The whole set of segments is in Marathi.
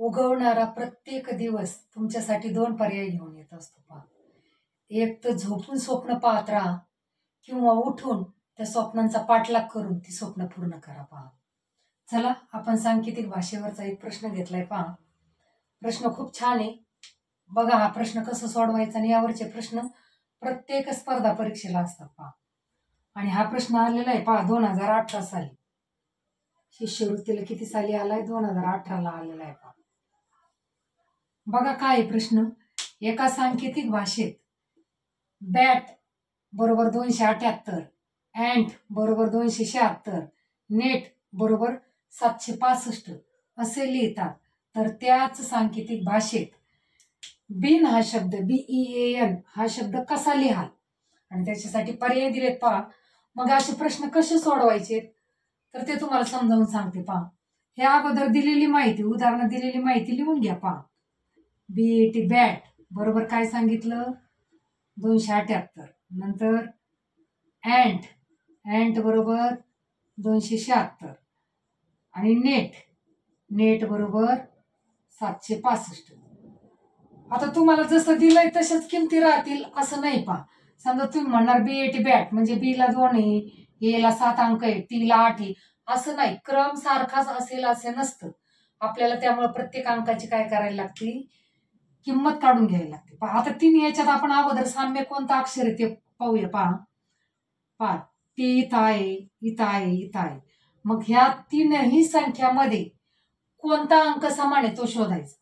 उगवणारा प्रत्येक दिवस तुमच्यासाठी दोन पर्याय घेऊन येत असतो पहा. एक तर झोपून स्वप्न पाहत राहा किंवा उठून त्या स्वप्नांचा पाठलाग करून ती स्वप्न पूर्ण करा पहा. चला आपण सांकेतिक भाषेवरचा एक प्रश्न घेतलाय पहा. प्रश्न खूप छान आहे. बघा हा प्रश्न कसं सोडवायचा आणि यावरचे प्रश्न प्रत्येक स्पर्धा परीक्षेला असतात पहा. आणि हा प्रश्न आलेला आहे पहा 2018 साली. शिष्यवृत्तीला किती साली आलाय? 2018ला आलेला आहे पहा. बघा काय प्रश्न. एका सांकेतिक भाषेत बॅट बरोबर 278, अँट बरोबर 276, नेट बरोबर 765 असे लिहितात, तर त्याच सांकेतिक भाषेत बिन हा शब्द BEAN हा शब्द कसा लिहाल? आणि त्याच्यासाठी पर्याय दिलेत पहा. मग असे प्रश्न कसे सोडवायचे तर ते तुम्हाला समजावून सांगते पहा. हे अगोदर दिलेली माहिती, उदाहरण दिलेली माहिती लिहून घ्या पहा. BAT बॅट बरोबर काय सांगितलं? 278. नंतर अँट बरोबर 276 आणि नेट बरोबर 765. आता तुम्हाला जसं दिलंय तशाच किमती राहतील असं नाही पहा. समजा तुम्ही म्हणणार BAT बॅट म्हणजे B ला 2 आहे, A ला 7 अंक आहे, T ला 8 आहे, असं नाही. क्रम सारखाच असेल असे नसतं. आपल्याला त्यामुळे प्रत्येक अंकाची काय करायला लागते? किंमत काढून घ्यायला लागते पहा. आता तीन याच्यात आपण अगोदर साम्य कोणतं अक्षर आहे ते पाहूया पहा. ती इथं आहे, इथं आहे, इथं आहे. मग ह्या तीनही संख्यामध्ये कोणता अंक समान आहे तो शोधायचा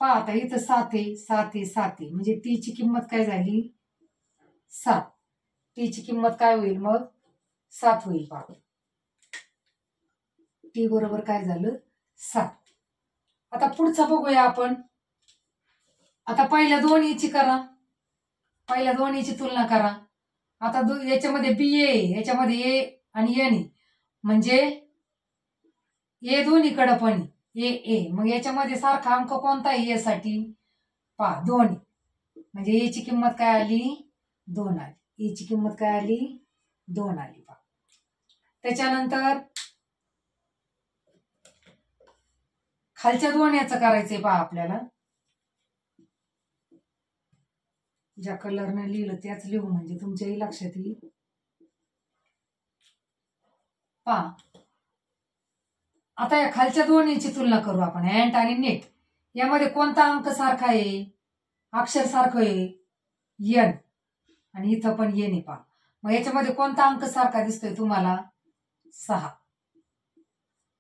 पहा. आता इथं 7 आहे, 7 आहे, 7 आहे, म्हणजे टीची किंमत काय झाली? 7. टीची किंमत काय होईल मग? 7 होईल पहा. टी बरोबर काय झालं? 7. आता पुढचा बघूया आपण. आता पहिल्या दोन्हीची करा, पहिल्या दोन्हीची तुलना करा. आता याच्यामध्ये BA याच्यामध्ये A आणि N म्हणजे A दोन्हीकडे पण A. मग याच्यामध्ये सारखा अंक कोणता आहे? A साठी पहा 2. म्हणजे A ची किंमत काय आली? 2 आली. E ची किंमत काय आली? 2 आली पहा. त्याच्यानंतर खालच्या दोन याचं करायचंय पहा आपल्याला. ज्या कलरने लिहिलं त्याच लिहू म्हणजे तुमच्याही लक्षात येईल पहा. आता या खालच्या दोन्हीची तुलना करू आपण. अँट आणि नेट यामध्ये कोणता अंक सारखा आहे? अक्षर सारखं आहे N, आणि इथं पण N आहे पहा. मग याच्यामध्ये कोणता अंक सारखा दिसतोय तुम्हाला? 6.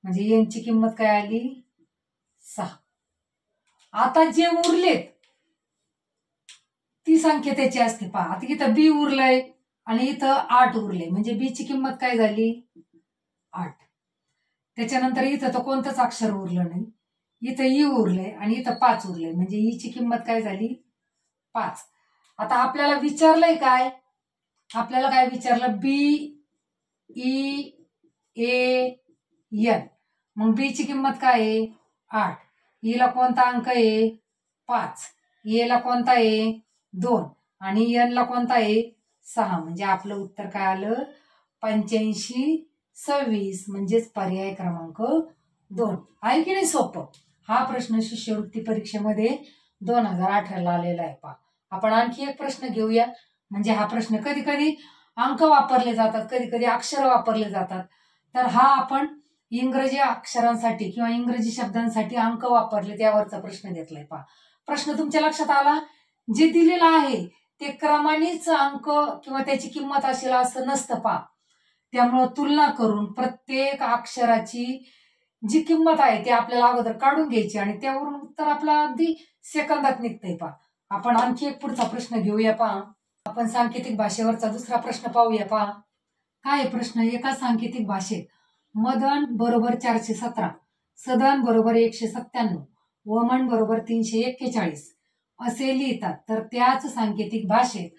म्हणजे N ची किंमत काय आली? 6. आता जे उरलेत ती संख्या त्याची असते पहा. आता इथं B उरलंय आणि इथं 8 उरले, म्हणजे B ची किंमत काय झाली? 8. त्याच्यानंतर इथं तर कोणतंच अक्षर उरलं नाही. इथं E उरलंय आणि इथं 5 उरलंय, म्हणजे E ची किंमत काय झाली? 5. आता आपल्याला विचारलंय काय? आपल्याला काय विचारलं? BEAN. मग B ची किंमत काय आहे? 8. E ला कोणता अंक आहे? 5. A ला कोणता आहे? 2. आणि N ला कोणता आहे? 6. म्हणजे आपलं उत्तर काय आलं? 8526. म्हणजेच पर्याय क्रमांक 2. आहे की नाही सोपं? हा प्रश्न शिष्यवृत्ती परीक्षेमध्ये 2018ला आलेला आहे पहा. आपण आणखी एक प्रश्न घेऊया. म्हणजे हा प्रश्न कधी कधी अंक वापरले जातात, कधी कधी अक्षर वापरले जातात. तर हा आपण इंग्रजी अक्षरांसाठी किंवा इंग्रजी शब्दांसाठी अंक वापरले त्यावरचा प्रश्न घेतलाय पहा. प्रश्न तुमच्या लक्षात आला? जे दिलेलं आहे ते क्रमानेच अंक किंवा त्याची किंमत असेल असं नसतं पहा. त्यामुळं तुलना करून प्रत्येक अक्षराची जी किंमत आहे ती आपल्याला अगोदर काढून घ्यायची आणि त्यावरून उत्तर आपलं अगदी सेकंदात निघतंय पहा. आपण आणखी एक पुढचा प्रश्न घेऊया पहा. आपण सांकेतिक भाषेवरचा दुसरा प्रश्न पाहूया पहा. काय प्रश्न? एका सांकेतिक भाषेत मदन बरोबर 417, सदन बरोबर 197, वमन बरोबर 341 असे लिहितात, तर त्याच सांकेतिक भाषेत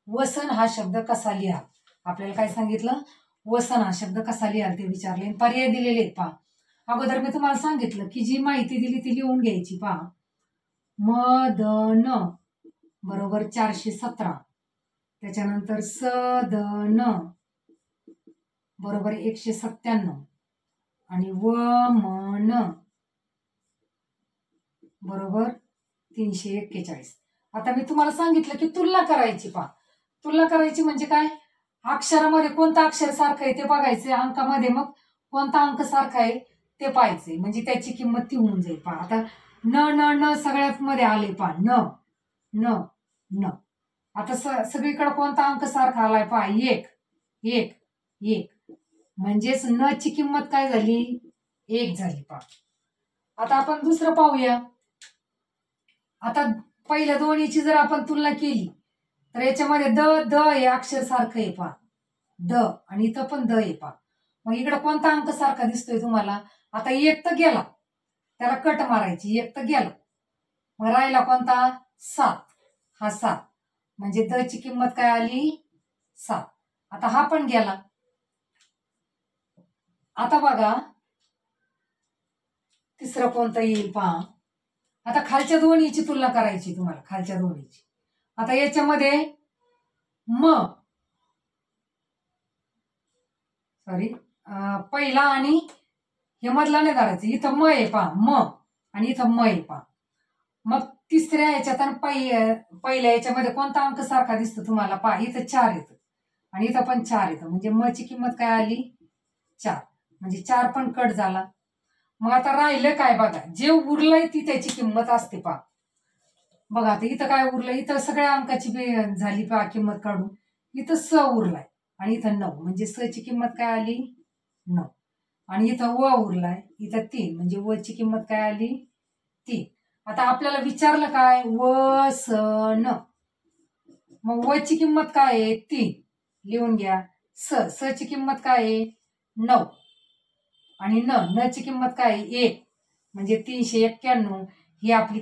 वसन हा शब्द कसा लिहा? आपल्याला काय सांगितलं? वसन हा शब्द कसा लिहा ते विचारले. पर्याय दिलेले आहेत पहा. अगोदर मी तुम्हाला सांगितलं की जी माहिती दिली ती लिहून घ्यायची पहा. मदन बरोबर 417, त्याच्यानंतर सदन बरोबर 197 आणि वमन बरोबर 341. आता मी तुम्हाला सांगितलं की तुलना करायची. तुलना करायची म्हणजे काय, अक्षरामध्ये कोणतं अक्षर सारखं आहे ते बघायचं, अंकामध्ये मग कोणता अंक सारखा आहे ते पाहायचंय, म्हणजे त्याची किंमत ती होऊन जाईल. आता न न न सगळ्यात मध्ये आले न न न. आता सगळीकडे कोणता अंक सारखा आलाय 1 1 1, म्हणजेच न ची किंमत काय झाली, 1 झाली. आता आपण दुसरं पाहूया. आता पहिल्या दोन्हीची जर आपण तुलना केली तर याच्यामध्ये द हे अक्षर सारखं आहे द, आणि इथं पण द आहे मग इकडे कोणता अंक सारखा दिसतोय तुम्हाला, आता 1 तर गेला, त्याला कट मारायची, 1 तर गेला, मग राहिला कोणता 7, हा 7, म्हणजे द ची किंमत काय आली 7. आता हा पण गेला. आता बघा तिसरं कोणतं येईल पहा. आता खालच्या दोन्हीची तुलना करायची तुम्हाला, खालच्या दोन्हीची. आता याच्यामध्ये पहिला आणि हे मधला नाही धरायचं, इथं म आहे आणि इथं म आहे मग तिसऱ्या ह्याच्यात आणि पहिल्या याच्यामध्ये कोणता अंक सारखा दिसतो तुम्हाला, इथं 4 येतं आणि इथं पण 4 येतं, म्हणजे म ची किंमत काय आली 4, म्हणजे 4 पण कट झाला. मग आता राहिलं काय बघा, जे उरलंय ती त्याची किंमत असते बघा. आता इथं काय उरलं, इथं सगळ्या अंकाची झाली किंमत काढून, इथं स उरलाय आणि इथं 9, म्हणजे स ची किंमत काय आली 9, आणि इथं व उरलाय, इथं 3, म्हणजे व ची किंमत काय आली 3. आता आपल्याला विचारलं काय, व स न, मग व ची किंमत काय आहे 3, लिहून घ्या. स ची किंमत काय आहे 9, आणि न ची किंमत काय 1, म्हणजे 391 ही आपली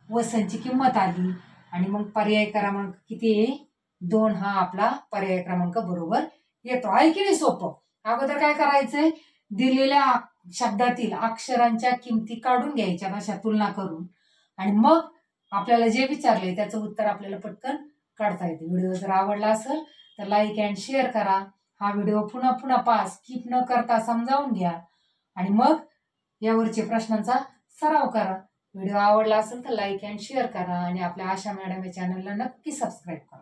वसंची किंमत आली. आणि मग पर्याय क्रमांक किती आहे 2, हा आपला पर्याय क्रमांक बरोबर येतो. आहे की नाही सोपं. अगोदर काय करायचंय, दिलेल्या शब्दातील अक्षरांच्या किमती काढून घ्यायच्या अशा तुलना करून, आणि मग आपल्याला जे विचारले त्याचं उत्तर आपल्याला पटकन काढता येते. व्हिडिओ जर आवडला असेल तर लाईक अँड शेअर करा. हा व्हिडिओ पुन्हा पुन्हा पहा, स्किप न करता समजावून घ्या, आणि मग यावरच्या प्रश्नांचा सराव करा. व्हिडिओ आवडला असेल तर लाईक अँड शेअर करा, आणि आपल्या आशा मॅडम या चॅनलला नक्की सबस्क्राईब करा.